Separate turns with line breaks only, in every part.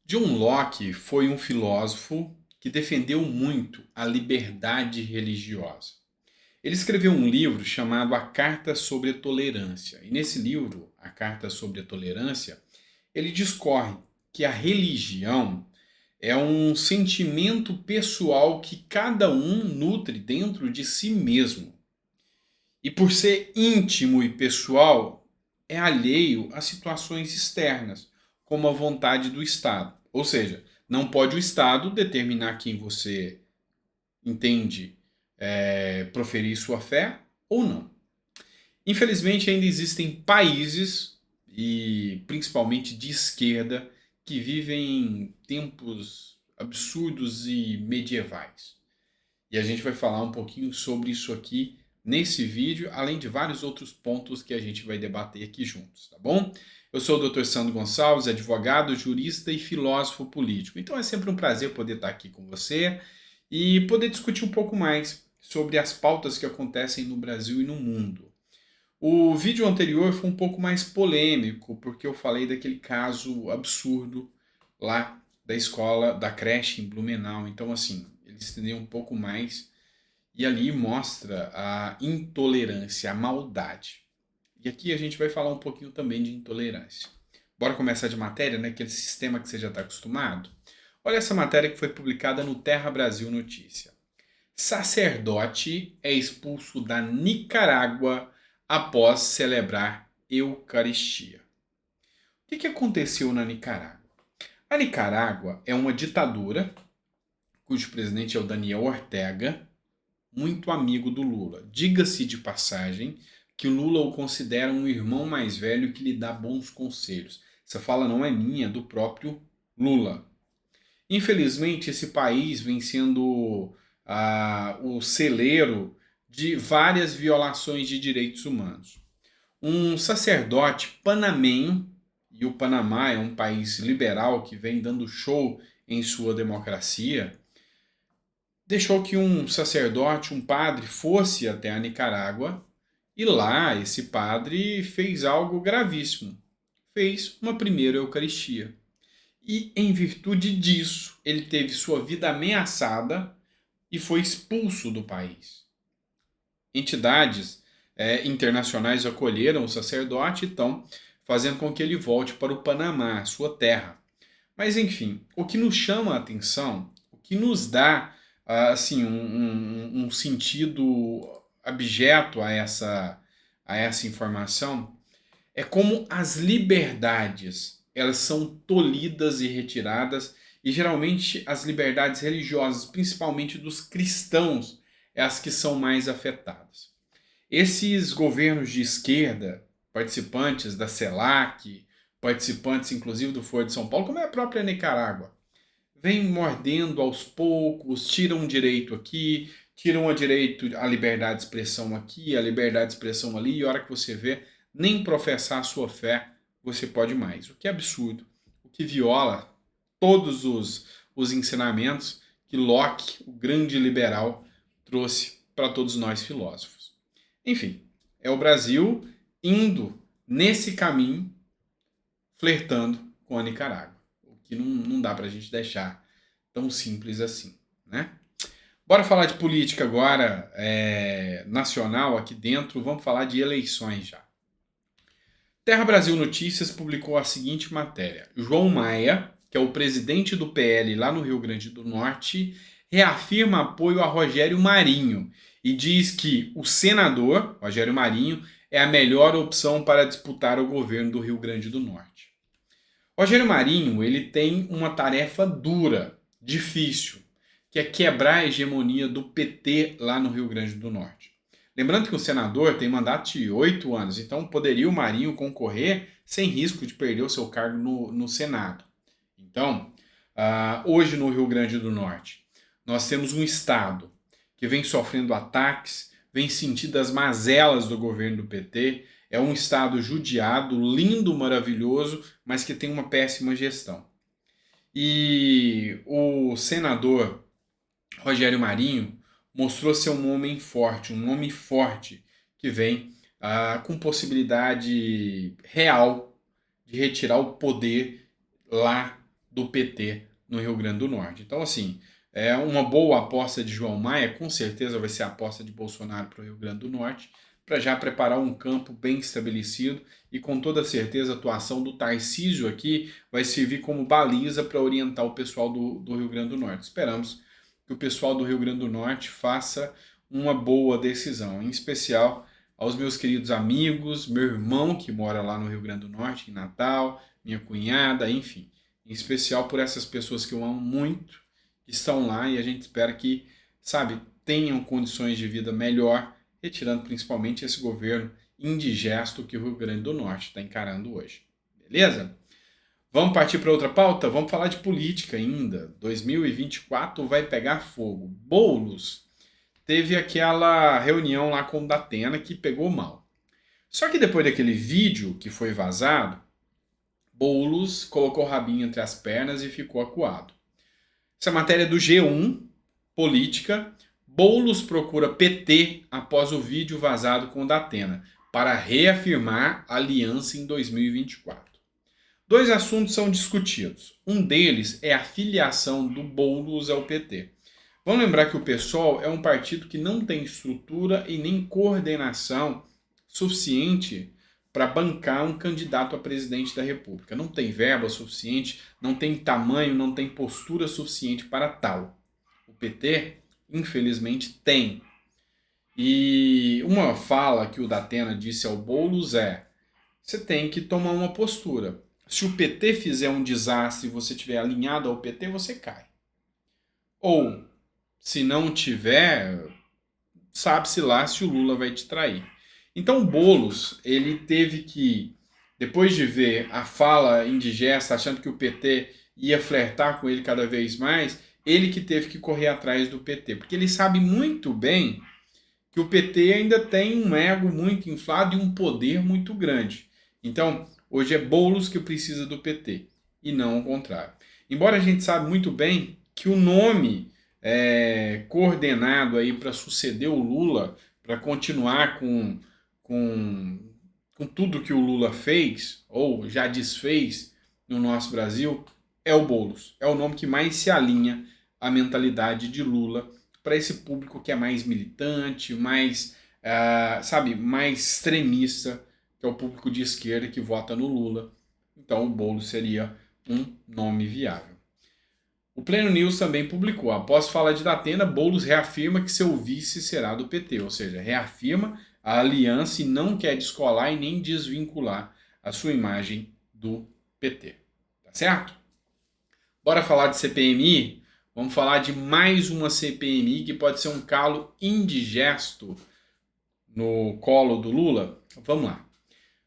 John Locke foi um filósofo que defendeu muito a liberdade religiosa. Ele escreveu um livro chamado A Carta sobre a Tolerância. E nesse livro, A Carta sobre a Tolerância, ele discorre que a religião é um sentimento pessoal que cada um nutre dentro de si mesmo. E por ser íntimo e pessoal, é alheio a situações externas, como a vontade do Estado. Ou seja, não pode o Estado determinar quem você entende proferir sua fé ou não. Infelizmente, ainda existem países, e principalmente de esquerda, que vivem tempos absurdos e medievais. E a gente vai falar um pouquinho sobre isso aqui nesse vídeo, além de vários outros pontos que a gente vai debater aqui juntos, tá bom? Eu sou o Dr. Sandro Gonçalves, advogado, jurista e filósofo político. Então é sempre um prazer poder estar aqui com você e poder discutir um pouco mais sobre as pautas que acontecem no Brasil e no mundo. O vídeo anterior foi um pouco mais polêmico, porque eu falei daquele caso absurdo lá da escola, da creche em Blumenau. Então, assim, ele estendeu um pouco mais e ali mostra a intolerância, a maldade. E aqui a gente vai falar um pouquinho também de intolerância. Bora começar de matéria, né? Aquele sistema que você já está acostumado. Olha essa matéria que foi publicada no Terra Brasil Notícia. Sacerdote é expulso da Nicarágua após celebrar Eucaristia. O que aconteceu na Nicarágua? A Nicarágua é uma ditadura cujo presidente é o Daniel Ortega, muito amigo do Lula. Diga-se de passagem que o Lula o considera um irmão mais velho que lhe dá bons conselhos. Essa fala não é minha, é do próprio Lula. Infelizmente, esse país vem sendo o celeiro de várias violações de direitos humanos. Um sacerdote panamenho, e o Panamá é um país liberal que vem dando show em sua democracia, deixou que um sacerdote, um padre, fosse até a Nicarágua e lá esse padre fez algo gravíssimo. Fez uma primeira Eucaristia. E em virtude disso, ele teve sua vida ameaçada e foi expulso do país. Entidades internacionais acolheram o sacerdote e estão fazendo com que ele volte para o Panamá, sua terra. Mas enfim, o que nos chama a atenção, o que nos dá assim um sentido abjeto a essa informação é como as liberdades elas são tolhidas e retiradas e geralmente as liberdades religiosas, principalmente dos cristãos, é as que são mais afetadas. Esses governos de esquerda, participantes da CELAC, participantes inclusive do Foro de São Paulo, como é a própria Nicarágua, vêm mordendo aos poucos, tiram um direito aqui, tiram a direito a liberdade de expressão aqui, a liberdade de expressão ali, e a hora que você vê, nem professar a sua fé você pode mais. O que é absurdo, o que viola todos os ensinamentos que Locke, o grande liberal, trouxe para todos nós filósofos. Enfim, é o Brasil indo nesse caminho, flertando com a Nicarágua. O que não dá para a gente deixar tão simples assim, né? Bora falar de política agora, nacional aqui dentro. Vamos falar de eleições já. Terra Brasil Notícias publicou a seguinte matéria. João Maia, que é o presidente do PL lá no Rio Grande do Norte, reafirma apoio a Rogério Marinho e diz que o senador, Rogério Marinho, é a melhor opção para disputar o governo do Rio Grande do Norte. Rogério Marinho ele tem uma tarefa dura, difícil, que é quebrar a hegemonia do PT lá no Rio Grande do Norte. Lembrando que o senador tem mandato de 8 anos, então poderia o Marinho concorrer sem risco de perder o seu cargo no Senado. Então, hoje no Rio Grande do Norte, nós temos um Estado que vem sofrendo ataques, vem sentindo as mazelas do governo do PT, é um Estado judiado, lindo, maravilhoso, mas que tem uma péssima gestão. E o senador Rogério Marinho mostrou ser um homem forte que vem com possibilidade real de retirar o poder lá do PT no Rio Grande do Norte. Então, assim, é uma boa aposta de João Maia, com certeza vai ser a aposta de Bolsonaro para o Rio Grande do Norte, para já preparar um campo bem estabelecido e com toda certeza a atuação do Tarcísio aqui vai servir como baliza para orientar o pessoal do Rio Grande do Norte. Esperamos que o pessoal do Rio Grande do Norte faça uma boa decisão, em especial aos meus queridos amigos, meu irmão que mora lá no Rio Grande do Norte, em Natal, minha cunhada, enfim, em especial por essas pessoas que eu amo muito, que estão lá e a gente espera que, sabe, tenham condições de vida melhor, retirando principalmente esse governo indigesto que o Rio Grande do Norte está encarando hoje. Beleza? Vamos partir para outra pauta? Vamos falar de política ainda. 2024 vai pegar fogo. Boulos teve aquela reunião lá com o Datena que pegou mal. Só que depois daquele vídeo que foi vazado, Boulos colocou o rabinho entre as pernas e ficou acuado. Essa matéria é do G1, Política. Boulos procura PT após o vídeo vazado com o Datena para reafirmar aliança em 2024. Dois assuntos são discutidos. Um deles é a filiação do Boulos ao PT. Vamos lembrar que o PSOL é um partido que não tem estrutura e nem coordenação suficiente para bancar um candidato a presidente da República. Não tem verba suficiente, não tem tamanho, não tem postura suficiente para tal. O PT, infelizmente, tem. E uma fala que o Datena disse ao Boulos é: você tem que tomar uma postura. Se o PT fizer um desastre e você estiver alinhado ao PT, você cai. Ou, se não tiver, sabe-se lá se o Lula vai te trair. Então o Boulos, ele teve que, depois de ver a fala indigesta, achando que o PT ia flertar com ele cada vez mais, ele que teve que correr atrás do PT. Porque ele sabe muito bem que o PT ainda tem um ego muito inflado e um poder muito grande. Então, hoje é Boulos que precisa do PT, e não o contrário. Embora a gente saiba muito bem que o nome coordenado aí para suceder o Lula, para continuar com tudo que o Lula fez, ou já desfez no nosso Brasil, é o Boulos. É o nome que mais se alinha à mentalidade de Lula para esse público que é mais militante, mais, mais extremista, que é o público de esquerda que vota no Lula. Então o Boulos seria um nome viável. O Pleno News também publicou: após falar de Datena, Boulos reafirma que seu vice será do PT, ou seja, reafirma a aliança e não quer descolar e nem desvincular a sua imagem do PT. Tá certo? Bora falar de CPMI? Vamos falar de mais uma CPMI que pode ser um calo indigesto no colo do Lula? Vamos lá.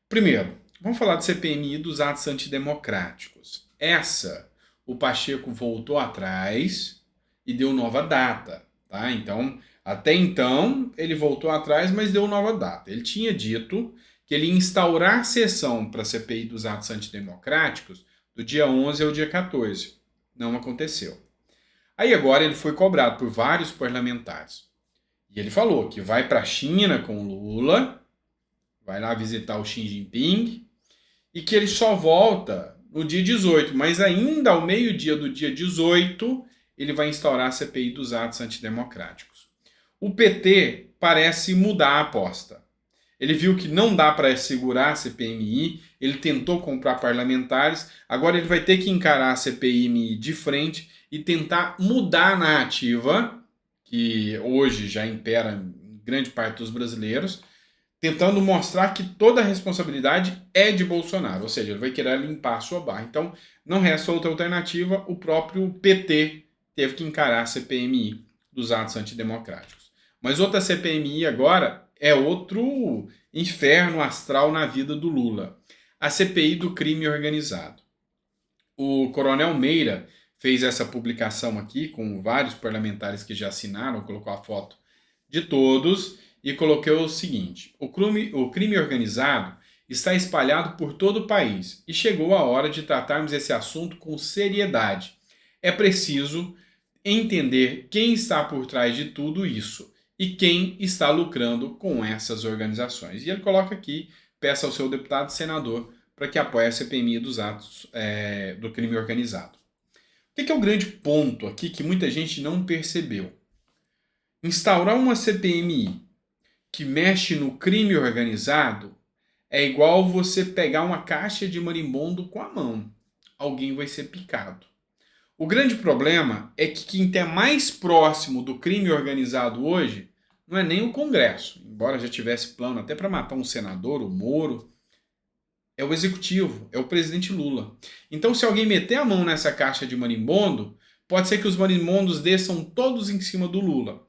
Primeiro, vamos falar de CPMI dos atos antidemocráticos. Essa, o Pacheco voltou atrás e deu nova data, tá? Então, até então, ele voltou atrás, mas deu nova data. Ele tinha dito que ele ia instaurar sessão para a CPI dos atos antidemocráticos do dia 11 ao dia 14. Não aconteceu. Aí agora ele foi cobrado por vários parlamentares. E ele falou que vai para a China com o Lula, vai lá visitar o Xi Jinping, e que ele só volta no dia 18, mas ainda ao meio-dia do dia 18, ele vai instaurar a CPI dos atos antidemocráticos. O PT parece mudar a aposta. Ele viu que não dá para segurar a CPMI, ele tentou comprar parlamentares, agora ele vai ter que encarar a CPMI de frente e tentar mudar a narrativa, que hoje já impera em grande parte dos brasileiros, tentando mostrar que toda a responsabilidade é de Bolsonaro, ou seja, ele vai querer limpar a sua barra. Então, não resta outra alternativa, o próprio PT teve que encarar a CPMI dos atos antidemocráticos. Mas outra CPMI agora é outro inferno astral na vida do Lula. A CPI do crime organizado. O Coronel Meira fez essa publicação aqui com vários parlamentares que já assinaram, colocou a foto de todos e colocou o seguinte: o crime organizado está espalhado por todo o país e chegou a hora de tratarmos esse assunto com seriedade. É preciso entender quem está por trás de tudo isso e quem está lucrando com essas organizações. E ele coloca aqui, peça ao seu deputado e senador para que apoie a CPMI dos atos do crime organizado. que é o grande ponto aqui que muita gente não percebeu? Instaurar uma CPMI que mexe no crime organizado é igual você pegar uma caixa de marimbondo com a mão. Alguém vai ser picado. O grande problema é que quem está mais próximo do crime organizado hoje não é nem o Congresso, embora já tivesse plano até para matar um senador, o Moro, é o executivo, é o presidente Lula. Então, se alguém meter a mão nessa caixa de marimbondo, pode ser que os marimbondos desçam todos em cima do Lula.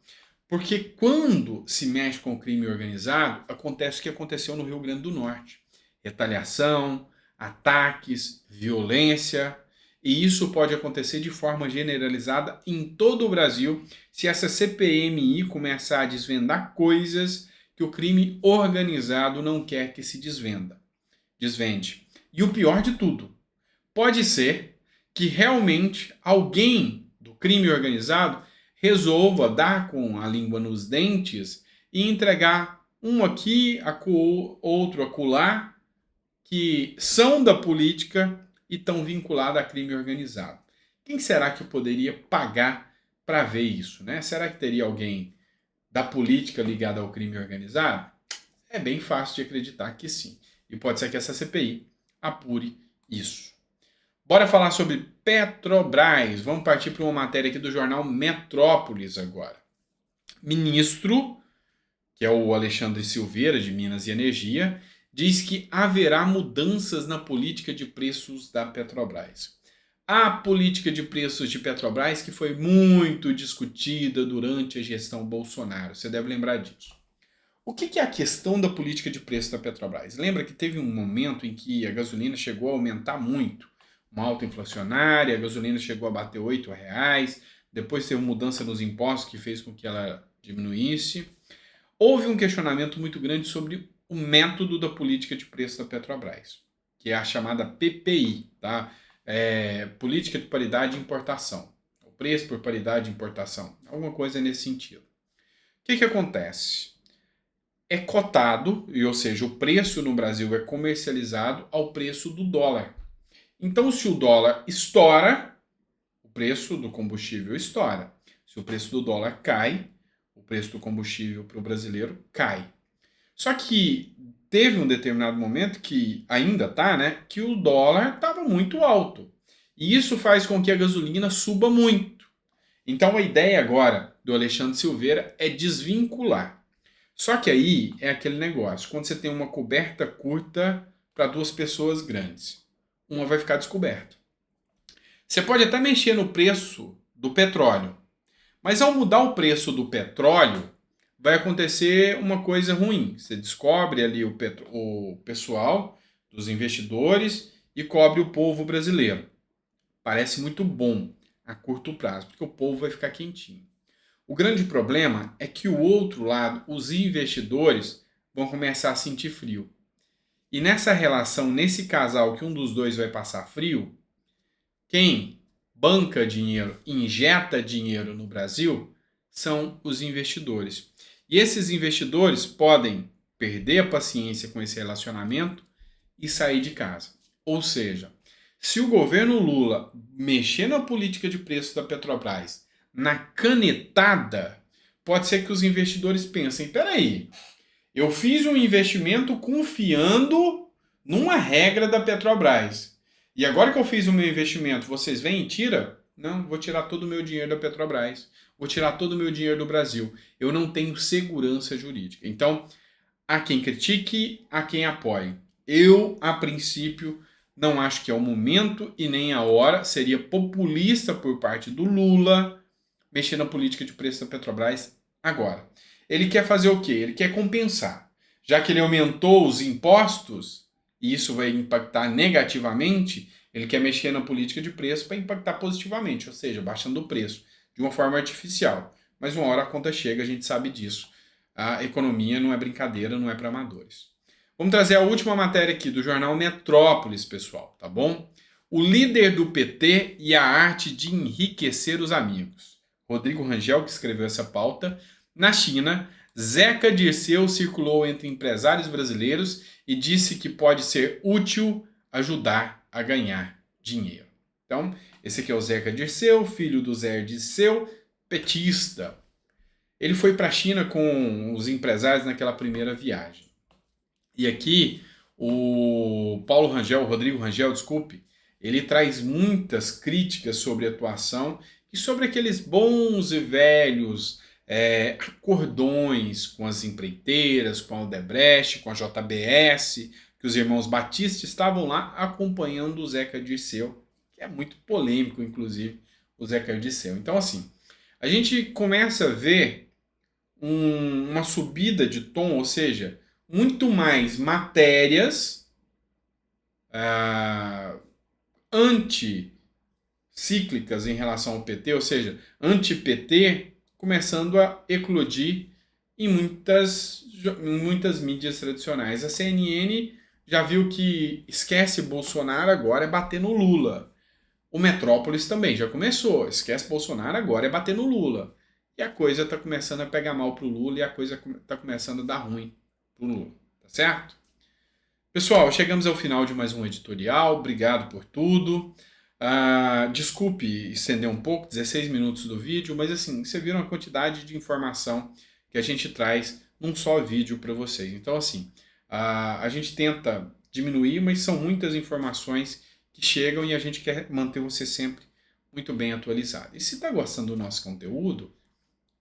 Porque quando se mexe com o crime organizado, acontece o que aconteceu no Rio Grande do Norte. Retaliação, ataques, violência. E isso pode acontecer de forma generalizada em todo o Brasil se essa CPMI começar a desvendar coisas que o crime organizado não quer que se desvende. E o pior de tudo, pode ser que realmente alguém do crime organizado resolva dar com a língua nos dentes e entregar um aqui, outro acolá, que são da política e estão vinculados a crime organizado. Quem será que poderia pagar para ver isso, né? Será que teria alguém da política ligada ao crime organizado? É bem fácil de acreditar que sim. E pode ser que essa CPI apure isso. Bora falar sobre Petrobras. Vamos partir para uma matéria aqui do jornal Metrópolis agora. Ministro, que é o Alexandre Silveira, de Minas e Energia, diz que haverá mudanças na política de preços da Petrobras. A política de preços de Petrobras que foi muito discutida durante a gestão Bolsonaro. Você deve lembrar disso. O que é a questão da política de preço da Petrobras? Lembra que teve um momento em que a gasolina chegou a aumentar muito. Uma alta inflacionária, a gasolina chegou a bater R$8, depois teve mudança nos impostos que fez com que ela diminuísse. Houve um questionamento muito grande sobre o método da política de preço da Petrobras, que é a chamada PPI, tá? Política de paridade de importação. O preço por paridade de importação. Alguma coisa nesse sentido. O que acontece? É cotado, ou seja, o preço no Brasil é comercializado ao preço do dólar. Então, se o dólar estoura, o preço do combustível estoura. Se o preço do dólar cai, o preço do combustível para o brasileiro cai. Só que teve um determinado momento que ainda está, né, que o dólar estava muito alto. E isso faz com que a gasolina suba muito. Então a ideia agora do Alexandre Silveira é desvincular. Só que aí é aquele negócio, quando você tem uma coberta curta para duas pessoas grandes, uma vai ficar descoberta. Você pode até mexer no preço do petróleo, mas ao mudar o preço do petróleo, vai acontecer uma coisa ruim. Você descobre ali o pessoal dos investidores e cobre o povo brasileiro. Parece muito bom a curto prazo, porque o povo vai ficar quentinho. O grande problema é que o outro lado, os investidores, vão começar a sentir frio. E nessa relação, nesse casal que um dos dois vai passar frio, quem banca dinheiro, injeta dinheiro no Brasil, são os investidores. E esses investidores podem perder a paciência com esse relacionamento e sair de casa. Ou seja, se o governo Lula mexer na política de preço da Petrobras na canetada, pode ser que os investidores pensem, peraí, eu fiz um investimento confiando numa regra da Petrobras. E agora que eu fiz o meu investimento, vocês vêm e tiram? Não, vou tirar todo o meu dinheiro da Petrobras. Vou tirar todo o meu dinheiro do Brasil. Eu não tenho segurança jurídica. Então, há quem critique, há quem apoie. Eu, a princípio, não acho que é o momento e nem a hora. Seria populista por parte do Lula mexer na política de preço da Petrobras agora. Ele quer fazer o quê? Ele quer compensar. Já que ele aumentou os impostos, e isso vai impactar negativamente, ele quer mexer na política de preço para impactar positivamente, ou seja, baixando o preço de uma forma artificial. Mas uma hora a conta chega, a gente sabe disso. A economia não é brincadeira, não é para amadores. Vamos trazer a última matéria aqui do jornal Metrópolis, pessoal, tá bom? O líder do PT e a arte de enriquecer os amigos. Rodrigo Rangel, que escreveu essa pauta. Na China, Zeca Dirceu circulou entre empresários brasileiros e disse que pode ser útil ajudar a ganhar dinheiro. Então, Esse aqui é o Zeca Dirceu, filho do Zé Dirceu, petista. Ele foi para a China com os empresários naquela primeira viagem. E aqui o Paulo Rangel, o Rodrigo Rangel, desculpe, ele traz muitas críticas sobre a atuação e sobre aqueles bons e velhos acordões com as empreiteiras, com a Odebrecht, com a JBS, que os irmãos Batista estavam lá acompanhando o Zeca Dirceu, que é muito polêmico, inclusive, o Zeca Dirceu. Então, assim, a gente começa a ver uma subida de tom, ou seja, muito mais matérias anticíclicas em relação ao PT, ou seja, anti-PT, começando a eclodir em muitas mídias tradicionais. A CNN já viu que esquece Bolsonaro, agora é bater no Lula. O Metrópolis também já começou, esquece Bolsonaro, agora é bater no Lula. E a coisa está começando a pegar mal pro Lula e a coisa está começando a dar ruim pro Lula, tá certo? Pessoal, chegamos ao final de mais um editorial, obrigado por tudo. Desculpe estender um pouco, 16 minutos do vídeo, mas assim, você viram a quantidade de informação que a gente traz num só vídeo para vocês. Então assim, a gente tenta diminuir, mas são muitas informações que chegam e a gente quer manter você sempre muito bem atualizado. E se está gostando do nosso conteúdo,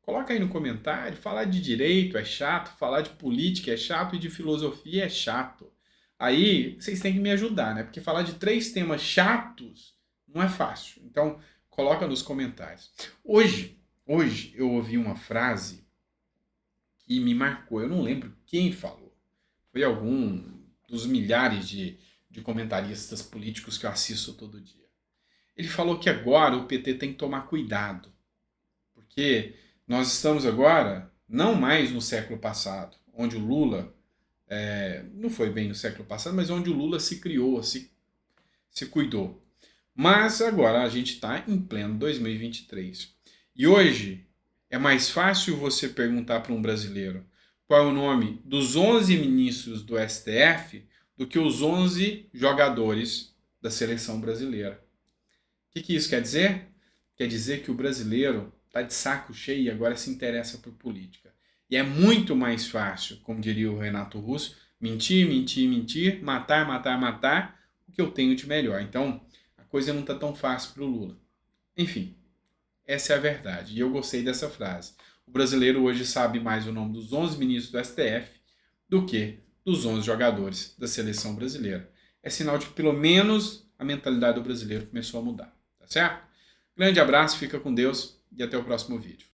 coloca aí no comentário, falar de direito é chato, falar de política é chato e de filosofia é chato. Aí vocês têm que me ajudar, né? Porque falar de 3 temas chatos não é fácil. Então, coloca nos comentários. Hoje eu ouvi uma frase que me marcou. Eu não lembro quem falou. Foi algum dos milhares de comentaristas políticos que eu assisto todo dia. Ele falou que agora o PT tem que tomar cuidado. Porque nós estamos agora não mais no século passado, onde o Lula não foi bem no século passado, mas onde o Lula se criou, se cuidou. Mas agora a gente está em pleno 2023. E hoje é mais fácil você perguntar para um brasileiro qual é o nome dos 11 ministros do STF do que os 11 jogadores da seleção brasileira. O que isso quer dizer? Quer dizer que o brasileiro está de saco cheio e agora se interessa por política. E é muito mais fácil, como diria o Renato Russo, mentir, mentir, mentir, matar, matar, matar, o que eu tenho de melhor. Então, a coisa não está tão fácil para o Lula. Enfim, essa é a verdade. E eu gostei dessa frase. O brasileiro hoje sabe mais o nome dos 11 ministros do STF do que dos 11 jogadores da seleção brasileira. É sinal de que pelo menos a mentalidade do brasileiro começou a mudar. Tá certo? Grande abraço, fica com Deus e até o próximo vídeo.